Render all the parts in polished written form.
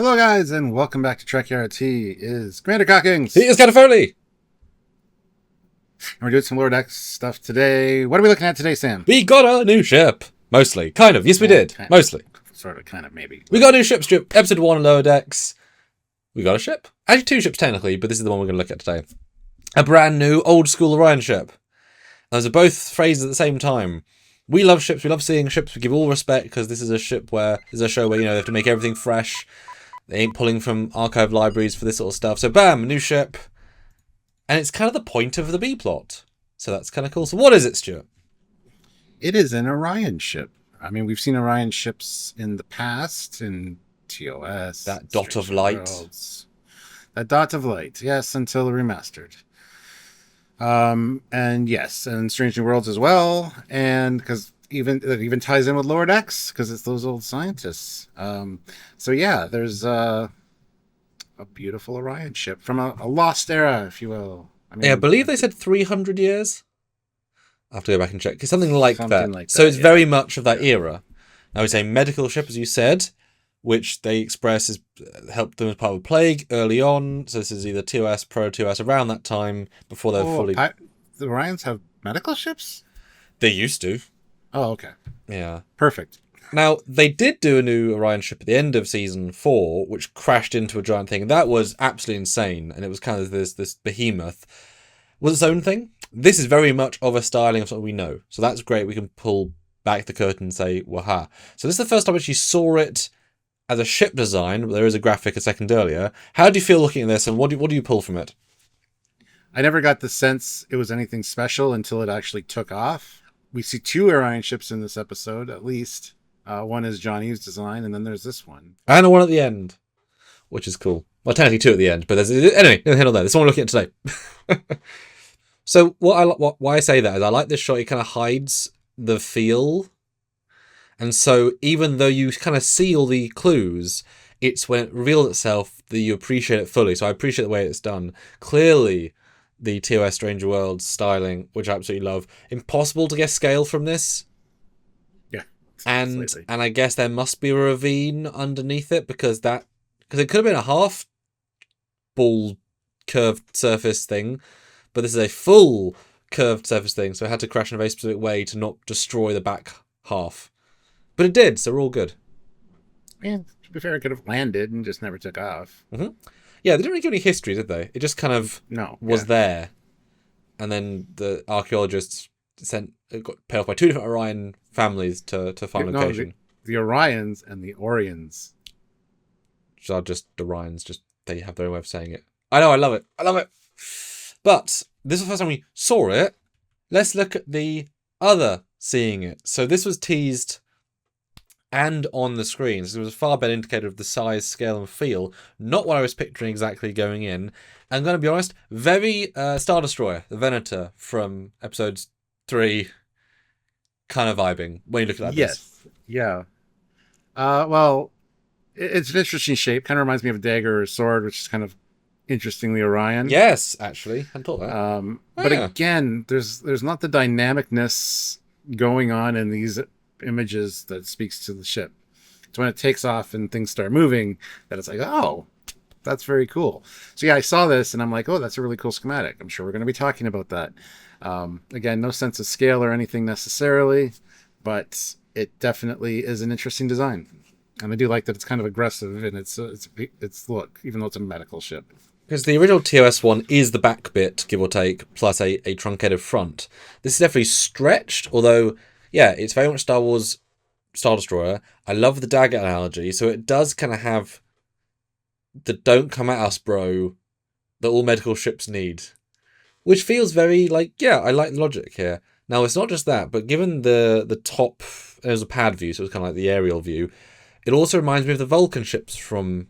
Hello, guys, and welcome back to Trekyards. He is Commander Cockings. He is Captain Foley. And we're doing some Lord X stuff today. What are we looking at today, Sam? We got a new ship. Mostly. Kind of. Yes, we did. Mostly. Sort of, kind of, maybe. We got a new ship strip. Episode 1, Lower Decks. We got a ship. Actually, 2 ships technically, but this is the one we're going to look at today. A brand new, old-school Orion ship. Those are both phrases at the same time. We love ships. We love seeing ships. We give all respect because this is a show where, they have to make everything fresh. They ain't pulling from archive libraries for this sort of stuff. So bam, new ship. And it's kind of the point of the B-plot. So that's kind of cool. So what is it, Stuart? It is an Orion ship. I mean, we've seen Orion ships in the past, in TOS. That dot of light. Worlds. That dot of light, yes, until remastered. And yes, and Strange New Worlds as well. And because it even ties in with Lord X, because it's those old scientists. So yeah, there's a beautiful Orion ship from a lost era, if you will. I believe they said 300 years. I'll have to go back and check. Something like that. So it's very much of that era. Now, it's a medical ship, as you said, which they express has helped them as part of a plague early on. So this is either TOS, Pro-TOS, around that time, before they're fully... The Orions have medical ships? They used to. Oh, okay. Yeah. Perfect. Now, they did do a new Orion ship at the end of Season 4, which crashed into a giant thing. That was absolutely insane, and it was kind of this behemoth. Was its own thing. This is very much of a styling of something we know. So that's great. We can pull back the curtain and say, waha. So this is the first time I actually saw it as a ship design. There is a graphic a second earlier. How do you feel looking at this, and what do you pull from it? I never got the sense it was anything special until it actually took off. We see 2 Orion ships in this episode, at least. One is John Eve's design, and then there's this one. And one at the end, which is cool. Well, technically 2 at the end, but anyway, no handle there. This one we're looking at today. So why I say that is I like this shot. It kind of hides the feel, and so even though you kind of see all the clues, it's when it reveals itself that you appreciate it fully. So I appreciate the way it's done. Clearly, the TOS Stranger Worlds styling, which I absolutely love. Impossible to guess scale from this. Yeah, and I guess there must be a ravine underneath it because it could have been a half ball curved surface thing. But this is a full curved surface thing, so it had to crash in a very specific way to not destroy the back half. But it did, so we're all good. Yeah, to be fair, it could have landed and just never took off. Mm-hmm. Yeah, they didn't really give any history, did they? It just kind of was there. And then the archaeologists got paid off by 2 different Orion families to find location. The Orions and the Orions. Which are just Orions, just they have their own way of saying it. I know, I love it. I love it. But this is the first time we saw it. Let's look at the other seeing it. So this was teased and on the screen. So it was a far better indicator of the size, scale, and feel. Not what I was picturing exactly going in. I'm going to be honest, very Star Destroyer, the Venator from episodes 3, kind of vibing when you look at that. Yes. Yeah. Well, it's an interesting shape. Kind of reminds me of a dagger or a sword, which is kind of interestingly Orion. Yes, actually. I thought that. But again, there's not the dynamicness going on in these images that speaks to the ship. It's when it takes off and things start moving that it's like, oh, that's very cool. So yeah, I saw this and I'm like, oh, that's a really cool schematic. I'm sure we're going to be talking about that. Again, no sense of scale or anything necessarily, but it definitely is an interesting design. And I do like that it's kind of aggressive in its look, even though it's a medical ship. Because the original TOS one is the back bit, give or take, plus a truncated front. This is definitely stretched, although, yeah, it's very much Star Wars Star Destroyer. I love the dagger analogy, so it does kind of have the don't come at us, bro, that all medical ships need. Which feels very like, yeah, I like the logic here. Now, it's not just that, but given the top, there's a pad view, so it's kind of like the aerial view, it also reminds me of the Vulcan ships from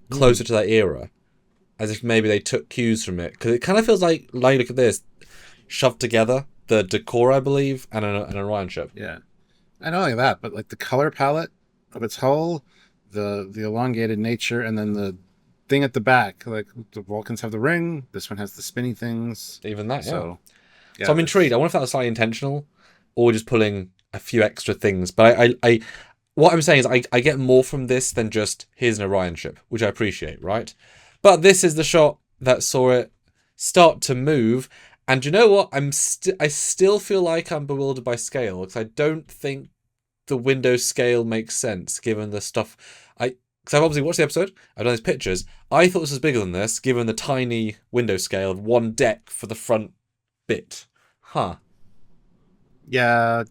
closer to that era. As if maybe they took cues from it. Because it kind of feels like look at this, shoved together, the decor, I believe, and an Orion ship. Yeah. And not only that, but like the color palette of its hull, the elongated nature, and then the thing at the back. Like the Vulcans have the ring, this one has the spinny things. Even that, yeah. So I'm intrigued. I wonder if that was slightly intentional, or just pulling a few extra things. But what I'm saying is I get more from this than just here's an Orion ship, which I appreciate, right? But this is the shot that saw it start to move, and you know what? I still feel like I'm bewildered by scale because I don't think the window scale makes sense given the stuff because I've obviously watched the episode, I've done these pictures. I thought this was bigger than this, given the tiny window scale of one deck for the front bit. Huh. Yeah,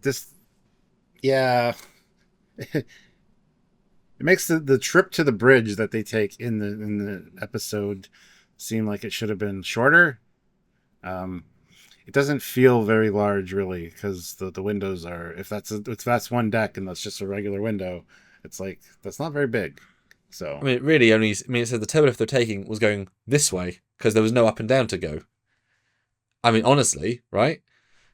it makes the trip to the bridge that they take in the episode seem like it should have been shorter. It doesn't feel very large, really, because the windows are if that's one deck and that's just a regular window, it's like that's not very big. So I mean, it really only. I mean, it said the turbolift they're taking was going this way because there was no up and down to go. I mean, honestly, right?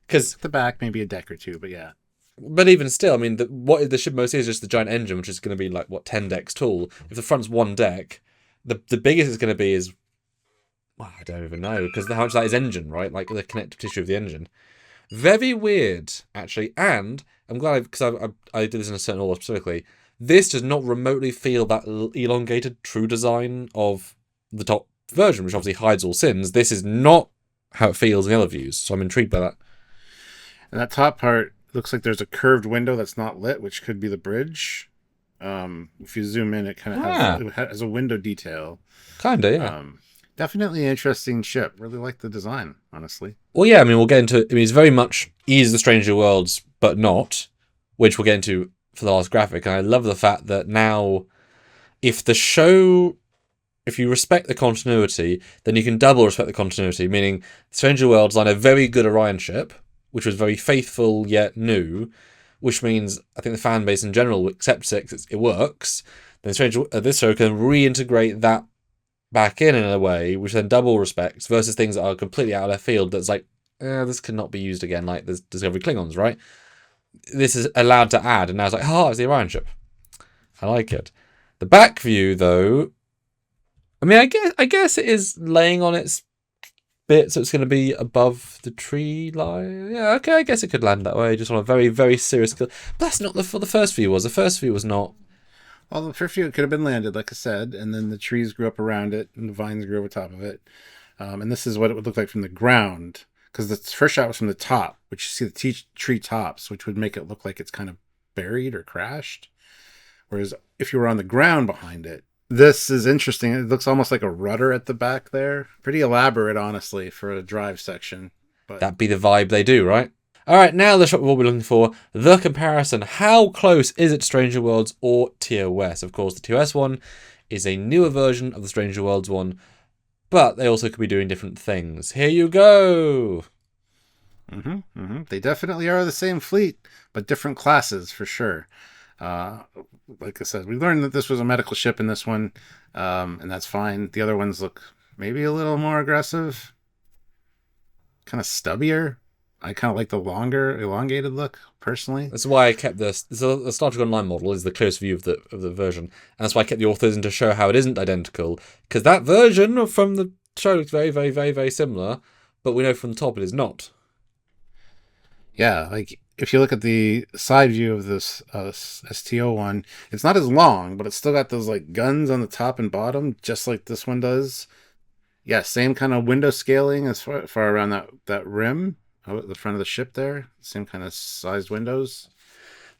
Because the back maybe a deck or two, but yeah. But even still, I mean, what the ship mostly is just the giant engine, which is going to be like 10 decks tall. If the front's one deck, the biggest it's going to be is, well, I don't even know because how much of that is engine, right? Like the connective tissue of the engine. Very weird, actually. And I'm glad because I did this in a certain order specifically. This does not remotely feel that elongated true design of the top version, which obviously hides all sins. This is not how it feels in the other views, so I'm intrigued by that. And that top part looks like there's a curved window that's not lit, which could be the bridge. If you zoom in, it kind of has a window detail. Kinda, yeah. Definitely an interesting ship. Really like the design, honestly. Well, yeah, I mean, we'll get into it. I mean, it's very much is the Stranger Worlds, but not, which we'll get into for the last graphic. And I love the fact that now, if you respect the continuity, then you can double respect the continuity, meaning Stranger Worlds on a very good Orion ship, which was very faithful yet new, which means I think the fan base in general accepts it because it works. Then this show can reintegrate that back in a way, which then double respects versus things that are completely out of left field. That's like, this cannot be used again. Like there's Discovery Klingons, right? This is allowed to add, and now it's like, it's the Orion ship. I like it. The back view, though, I mean, I guess it is laying on its bit, so it's going to be above the tree line. Yeah, okay, I guess it could land that way, just on a very, very serious. But that's not what the first view was. The first view was not. Well, the first view could have been landed, like I said, and then the trees grew up around it, and the vines grew over top of it. And this is what it would look like from the ground, because the first shot was from the top, which you see the tree tops, which would make it look like it's kind of buried or crashed. Whereas if you were on the ground behind it, this is interesting. It looks almost like a rudder at the back there. Pretty elaborate, honestly, for a drive section. But that'd be the vibe they do, right? All right, now the shot we'll be looking for, the comparison. How close is it to Stranger Worlds or TOS? Of course, the TOS one is a newer version of the Stranger Worlds one, but they also could be doing different things. Here you go. They definitely are the same fleet, but different classes for sure. Like I said, we learned that this was a medical ship in this one, and that's fine. The other ones look maybe a little more aggressive, kind of stubbier. I kind of like the longer, elongated look, personally. That's why I kept this. The Star Trek Online model is the close view of the version, and that's why I kept the authors in to show how it isn't identical, because that version from the show looks very, very, very, very similar, but we know from the top it is not. Yeah, like if you look at the side view of this STO one, it's not as long, but it's still got those like guns on the top and bottom, just like this one does. Yeah, same kind of window scaling as far around that rim. The front of the ship there, same kind of sized windows.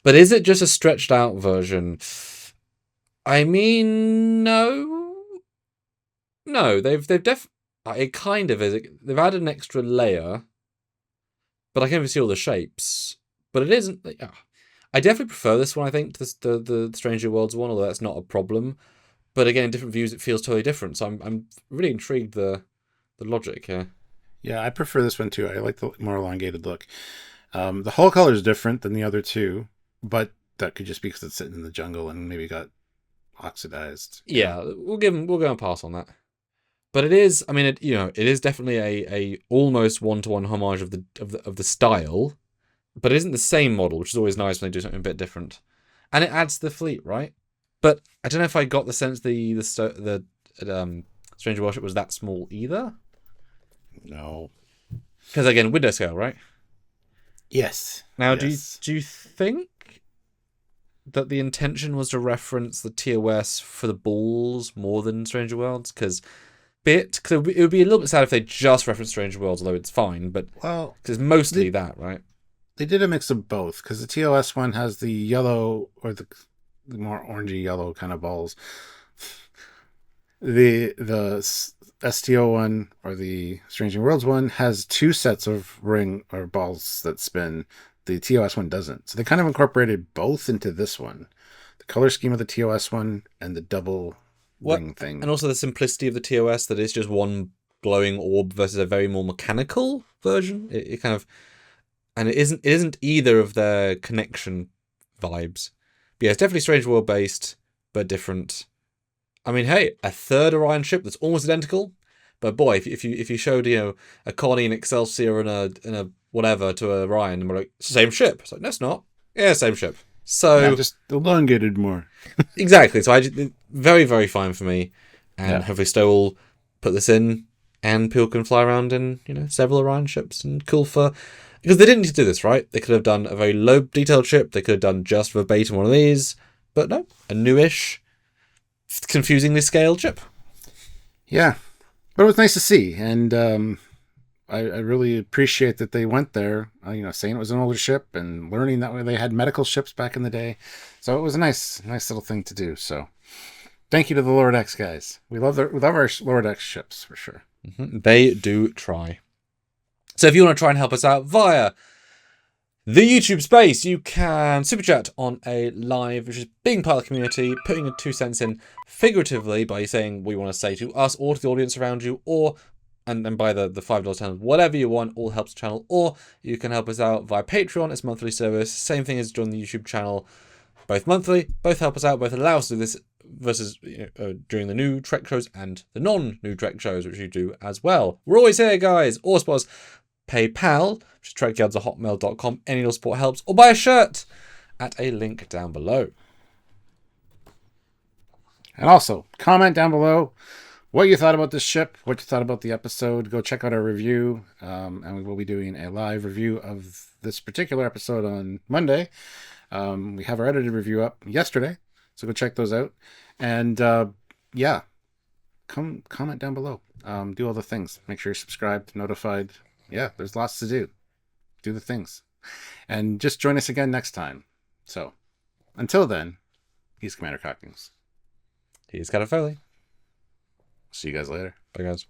But is it just a stretched out version? I mean, no. They've it kind of is. They've added an extra layer, but I can't even see all the shapes. But it isn't. I definitely prefer this one. I think to the Stranger Worlds one, although that's not a problem. But again, in different views, it feels totally different. So I'm really intrigued the logic here. Yeah, I prefer this one too. I like the more elongated look. The hull color is different than the other two, but that could just be because it's sitting in the jungle and maybe got oxidized. Yeah, we'll go and pass on that. But it is, I mean, it is definitely a almost one-to-one homage of the style, but it isn't the same model, which is always nice when they do something a bit different, and it adds to the fleet, right? But I don't know if I got the sense the Stranger Worship was that small either. No. Because again, window scale, right? Yes. Now, yes. do you think that the intention was to reference the TOS for the balls more than Stranger Worlds, because it would be a little bit sad if they just referenced Stranger Worlds, although it's fine, but Well, because it's mostly that, right? they did a mix of both, because the TOS one has the yellow, or the more orangey yellow kind of balls. The STO one, or the Strange Worlds one, has 2 sets of ring or balls that spin. The TOS one doesn't. So they kind of incorporated both into this one. The color scheme of the TOS one and the double ring thing. And also the simplicity of the TOS, that it's just one glowing orb versus a very more mechanical version. It kind of... And it isn't either of their connection vibes. But yeah, it's definitely Strange World based, but different. I mean, hey, a third Orion ship that's almost identical. But boy, if you showed, a Connie and Excelsior and a whatever to a Orion, and we're like, it's the same ship. It's like, no, it's not. Yeah, same ship. So yeah, just elongated more. Exactly. So very, very fine for me. And hopefully Stowe will put this in, and people can fly around in, several Orion ships, and cool for... Because they didn't need to do this, right? They could have done a very low detailed ship. They could have done just verbatim one of these. But no, a newish, confusingly scaled ship. Yeah. But it was nice to see. And I really appreciate that they went there, saying it was an older ship and learning that way they had medical ships back in the day. So it was a nice little thing to do. So thank you to the Lower Decks guys. We love our Lower Decks ships for sure. Mm-hmm. They do try. So if you want to try and help us out via the YouTube space, you can super chat on a live, which is being part of the community, putting your 2 cents in figuratively by saying what you want to say to us or to the audience around you, or and then by the $5 channel, whatever you want, all helps the channel. Or you can help us out via Patreon, it's a monthly service, same thing as join the YouTube channel, both monthly, both help us out, both allow us to do this versus during the new Trek shows and the non-new Trek shows, which you do as well. We're always here, guys. Or suppose PayPal, which is trekyards@hotmail.com. Any little support helps. Or buy a shirt at a link down below. And also, comment down below what you thought about this ship, what you thought about the episode. Go check out our review, and we will be doing a live review of this particular episode on Monday. We have our edited review up yesterday, so go check those out. And comment down below. Do all the things. Make sure you're subscribed, notified. Yeah, there's lots to do. Do the things. And just join us again next time. So, until then, he's Commander Cockings. He's Captain Foley. See you guys later. Bye, guys.